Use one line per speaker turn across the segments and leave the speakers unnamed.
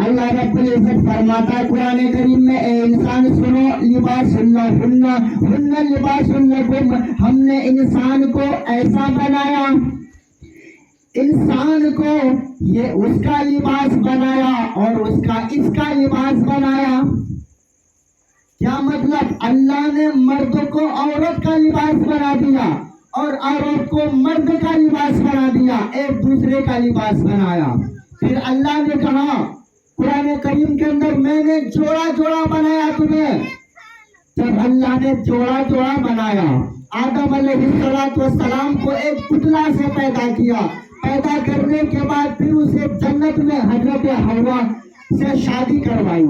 اللہ رب العزت فرماتا ہے قرآن کریم میں، اے انسان سنو، لباس ہن لباس لکم، ہم نے انسان کو ایسا بنایا، انسان کو یہ اس کا لباس بنایا اور اس کا لباس بنایا۔ کیا مطلب؟ اللہ نے مرد کو عورت کا لباس بنا دیا اور عورت کو مرد کا لباس بنا دیا، ایک دوسرے کا لباس بنایا۔ پھر اللہ نے کہا قرآن کریم کے اندر، میں نے جوڑا جوڑا بنایا تمہیں۔ جب اللہ نے جوڑا جوڑا بنایا، آدم علیہ السلام کو ایک پتلا سے پیدا کیا، پیدا کرنے کے بعد پھر اسے جنت میں حضرت حوا سے شادی کروائی۔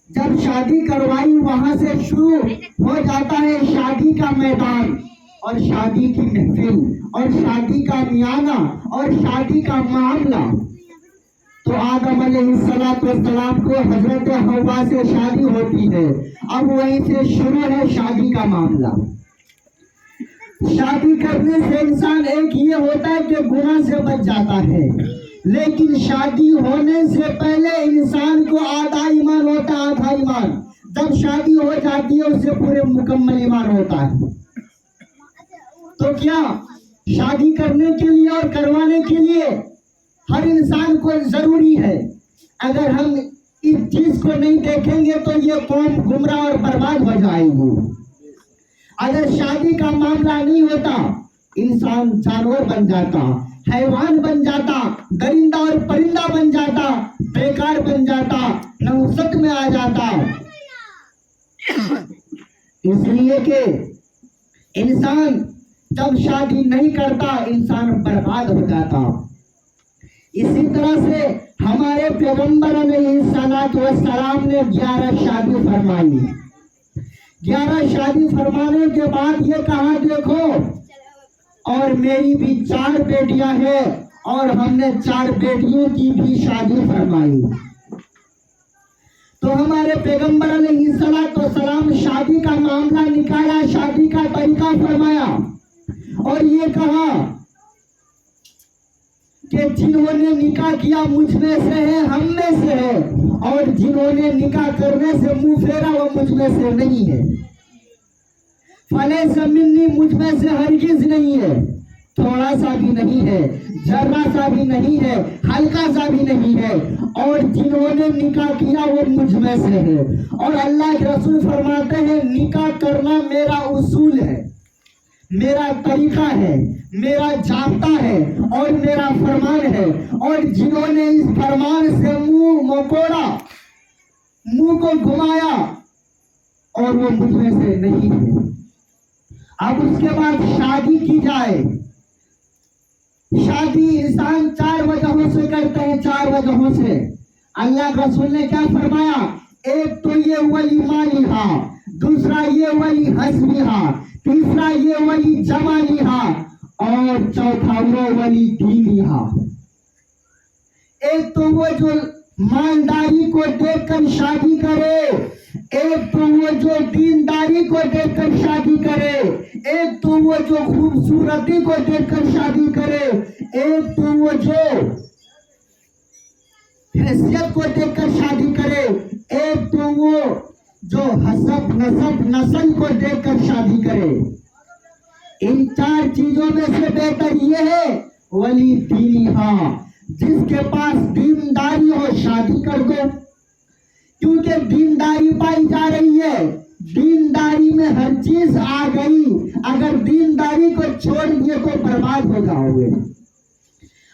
جب شادی کروائی، وہاں سے شروع ہو جاتا ہے شادی کا میدان اور شادی کی محفل اور شادی کا میانہ اور شادی کا معاملہ۔ تو آدم علیہ السلام کو حضرت حوا سے شادی ہوتی ہے، اب وہیں سے شروع ہے شادی کا معاملہ۔ شادی کرنے سے انسان ایک یہ ہوتا ہے کہ گناہ سے بچ جاتا ہے، لیکن شادی ہونے سے پہلے انسان کو آدھا ایمان ہوتا ہے، آدھا ایمان جب شادی ہو جاتی ہے اسے پورے مکمل ایمان ہوتا ہے۔ تو کیا شادی کرنے کے لیے اور کروانے کے لیے ہر انسان کو ضروری ہے؟ اگر ہم اس چیز کو نہیں دیکھیں گے تو یہ قوم گمراہ اور برباد ہو جائے گی۔ اگر شادی کا معاملہ نہیں ہوتا، انسان جانور بن جاتا، حیوان بن جاتا، درندہ اور پرندہ بن جاتا، بیکار بن جاتا، نحوست میں آ جاتا۔ اس لیے کہ انسان جب شادی نہیں کرتا انسان برباد ہو جاتا۔ اسی طرح سے ہمارے پیغمبر علیہ السلام نے 11 شادی فرمائی۔ 11 شادی فرمانے کے بعد یہ کہا، دیکھو اور میری بھی 4 بیٹیاں ہیں اور ہم نے 4 بیٹیوں کی بھی شادی فرمائی۔ تو ہمارے پیغمبر علیہ السلام شادی کا معاملہ نکالا، شادی کا طریقہ فرمایا اور یہ کہا کہ جنہوں نے نکاح کیا مجھ میں سے ہے، ہم میں سے ہے، اور جنہوں نے نکاح کرنے سے منہ پھیرا وہ مجھ میں سے نہیں ہے۔ فلیس منی، مجھ میں سے ہرگز نہیں ہے، تھوڑا سا بھی نہیں ہے، ذرہ سا بھی نہیں ہے، ہلکا سا بھی نہیں ہے، اور جنہوں نے نکاح کیا وہ مجھ میں سے ہے۔ اور اللہ کے رسول فرماتے ہیں نکاح کرنا میرا اصول ہے، میرا طریقہ ہے، میرا ضابطہ ہے اور میرا فرمان ہے، اور جنہوں نے اس فرمان سے منہ موڑا، منہ کو گھمایا، اور وہ مجھ میں سے نہیں ہے۔ اب اس کے بعد شادی کی جائے۔ شادی انسان 4 وجہوں سے کرتے ہیں، 4 وجہوں سے۔ اللہ رسول نے کیا فرمایا؟ ایک تو یہ ولی مالہا، دوسرا یہ ولی حسبہا، تیسرا یہ ولی جمالہا، اور چوتھا وہ ولی دینہا۔ ایک تو وہ جو مالداری کو دیکھ کر شادی کرے، ایک تو وہ جو دینداری کو دیکھ کر شادی کرے، ایک تو وہ جو خوبصورتی کو دیکھ کر شادی کرے، ایک تو وہ جو حیثیت کو دیکھ کر شادی کرے، ایک تو وہ جو حسب نسل کو دیکھ کر شادی کرے۔ ان 4 چیزوں میں سے بہتر یہ ہے ولی دینہا، جس کے پاس دینداری ہو شادی کر دو، کیونکہ دینداری پائی جا رہی ہے، دینداری میں ہر چیز آ گئی۔ اگر دینداری کو چھوڑ دیے تو برباد ہو جاؤ گے۔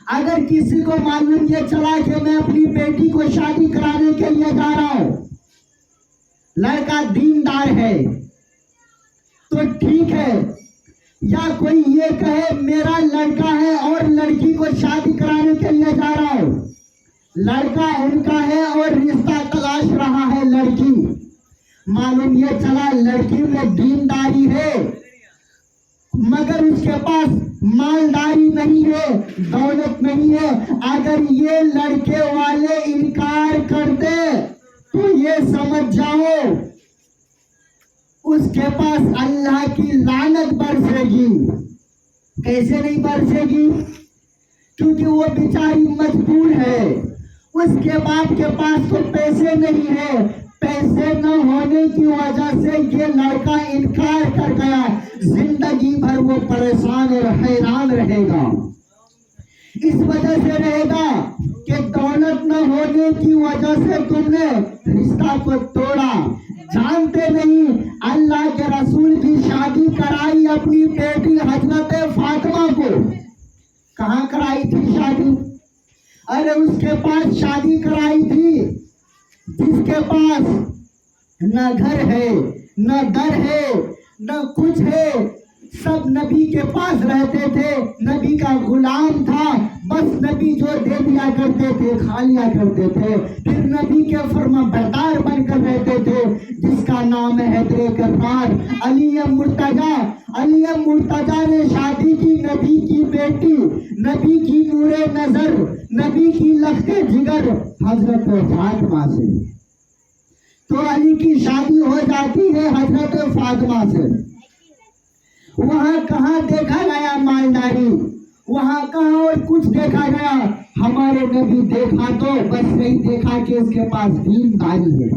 اگر کسی کو معلوم یہ چلا کہ میں اپنی بیٹی کو شادی کرانے کے لیے جا رہا ہوں، لڑکا دیندار ہے تو ٹھیک ہے، یا کوئی یہ کہے میرا لڑکا ہے اور لڑکی کو شادی کرانے کے لیے جا رہا ہوں، لڑکا ان کا ہے اور رشتہ تلاش رہا ہے لڑکی، معلوم یہ چلا لڑکی میں دینداری ہے مگر اس کے پاس مالداری نہیں ہے، دولت نہیں ہے، اگر یہ لڑکے والے انکار کر دے تو یہ سمجھ جاؤ اس کے پاس اللہ کی لعنت برسے گی۔ کیسے نہیں برسے گی؟ کیونکہ وہ بیچاری مجبور ہے، اس کے باپ کے پاس تو پیسے نہیں ہے، پیسے نہ ہونے کی وجہ سے یہ لڑکا انکار کر گیا، زندگی بھر وہ پریشان اور حیران رہے گا۔ اس وجہ سے رہے گا کہ دولت نہ ہونے کی وجہ سے تم نے رشتہ کو توڑا۔ جانتے نہیں اللہ کے رسول کی شادی کرائی اپنی بیٹی حضرت فاطمہ کو۔ کہاں کرائی تھی شادی؟ ارے اس کے پاس شادی کرائی تھی جس کے پاس نہ گھر ہے، نہ در ہے، نہ کچھ ہے، سب نبی کے پاس رہتے تھے، نبی کا غلام تھا، بس نبی جو دے دیا کرتے تھے کھا لیا کرتے تھے، پھر نبی کے فرما بردار بن کر رہتے تھے، جس کا نام ہے حیدر کرار، علی مرتضیٰ۔ علی مرتضیٰ نے شادی کی نبی کی بیٹی، نبی کی نور نظر، نبی کی لخت جگر حضرت فاطمہ سے۔ تو علی کی شادی ہو جاتی ہے حضرت فاطمہ سے۔ وہاں کہاں دیکھا گیا مالداری، وہاں کہاں اور کچھ دیکھا گیا؟ ہمارے نبی دیکھا تو بس نہیں دیکھا کہ اس کے پاس دینداری ہے،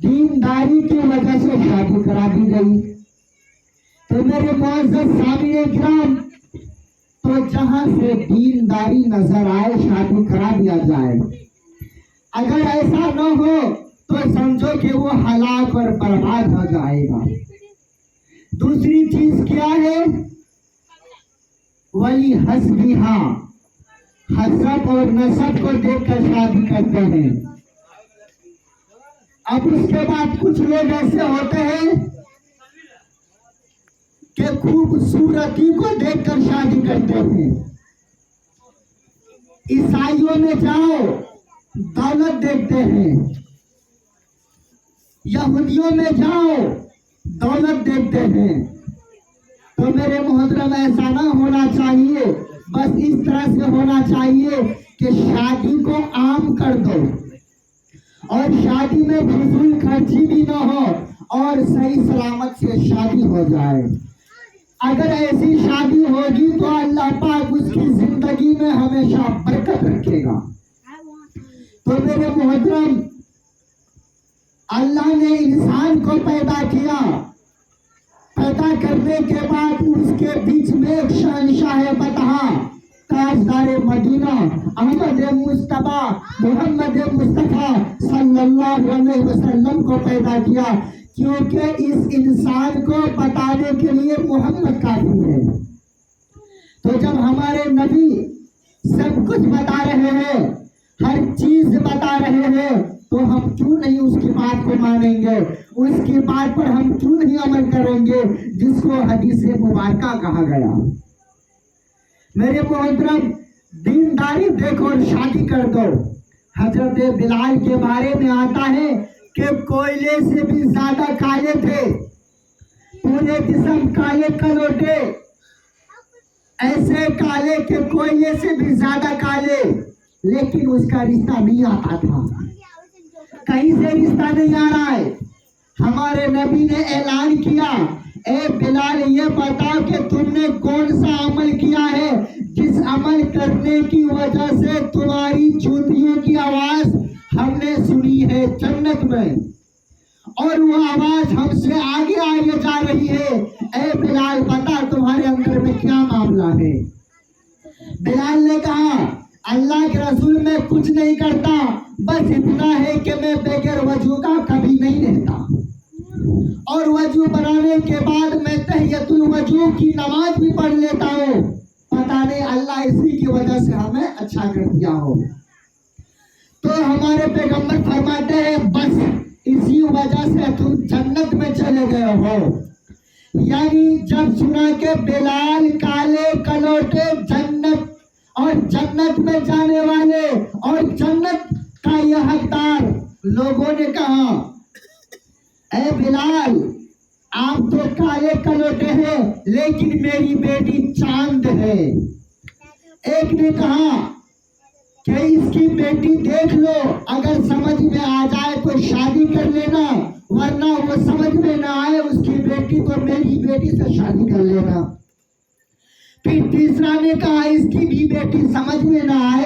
دینداری کی وجہ سے شادی کرا دی گئی۔ تو میرے معزز سامعین کرام، تو جہاں سے دینداری نظر آئے شادی کرا دیا جائے، اگر ایسا نہ ہو تو سمجھو کہ وہ ہلاک اور برباد ہو جائے گا۔ دوسری چیز کیا ہے؟ ولی حسبیہا، حسب اور نسب کو دیکھ کر شادی کرتے ہیں۔ اب اس کے بعد کچھ لوگ ایسے ہوتے ہیں کہ خوبصورتی کو دیکھ کر شادی کرتے ہیں۔ عیسائیوں میں جاؤ دولت دیکھتے ہیں، یہودیوں میں جاؤ دولت دیکھتے ہیں۔ تو میرے محترم ایسا نہ ہونا چاہیے، بس اس طرح سے ہونا چاہیے کہ شادی کو عام کر دو اور شادی میں فضول خرچی بھی نہ ہو اور صحیح سلامت سے شادی ہو جائے۔ اگر ایسی شادی ہوگی تو اللہ پاک اس کی زندگی میں ہمیشہ برکت رکھے گا۔ تو میرے محترم، اللہ نے انسان کو پیدا کیا، پیدا کرنے کے بعد اس کے بیچ میں ایک شہنشاہ بطحا، تاجدار مدینہ، احمد مصطفیٰ محمد مصطفیٰ صلی اللہ علیہ وسلم کو پیدا کیا، کیونکہ اس انسان کو بتانے کے لیے محمد کافی ہے۔ تو جب ہمارے نبی سب کچھ بتا رہے ہیں، ہر چیز بتا رہے ہیں، تو ہم کیوں نہیں اس کی بات کو مانیں گے؟ اس کی بات پر ہم کیوں نہیں عمل کریں گے جس کو حدیث مبارکہ کہا گیا؟ میرے محترم، دینداری دیکھو اور شادی کر دو۔ حضرت بلال کے بارے میں آتا ہے کہ کوئلے سے بھی زیادہ کالے تھے، پورے جسم کالے کلوٹے، ایسے کالے کہ کوئلے سے بھی زیادہ کالے، لیکن اس کا رشتہ نہیں آتا تھا، کہیں سے رشتہ نہیں آ رہا ہے۔ ہمارے نبی نے اعلان کیا، اے بلال یہ بتاؤ کہ تم نے کون سا عمل کیا ہے جس عمل کرنے کی وجہ سے تمہاری جوتیوں کی آواز ہم نے سنی ہے جنت میں، اور وہ آواز ہم سے آگے آگے جا رہی ہے۔ اے بلال بتا تمہارے اندر میں کیا معاملہ ہے؟ بلال نے کہا اللہ کے رسول میں کچھ نہیں کرتا، بس اتنا ہے کہ میں بغیر وضو کا کبھی نہیں رہتا، اور وضو بنانے کے بعد میں تحیۃ الوضو کی نماز بھی پڑھ لیتا ہوں، پتہ نہیں اللہ اسی کی وجہ سے ہمیں اچھا کر دیا ہو۔ تو ہمارے پیغمبر فرماتے ہیں بس اسی وجہ سے تم جنت میں چلے گئے ہو۔ یعنی جب سنا کہ بلال کالے کلوٹے جنت اور جنت میں جانے والے اور جنت کا یہ حقدار، لوگوں نے کہا اے بلال آپ تو کالے کلوٹے ہیں لیکن میری بیٹی چاند ہے۔ ایک نے کہا کہ اس کی بیٹی دیکھ لو، اگر سمجھ میں آ جائے تو شادی کر لینا، ورنہ وہ سمجھ میں نہ آئے اس کی بیٹی تو میری بیٹی سے شادی کر لینا۔ پھر تیسرا نے کہا اس کی بھی بیٹی سمجھ میں نہ آئے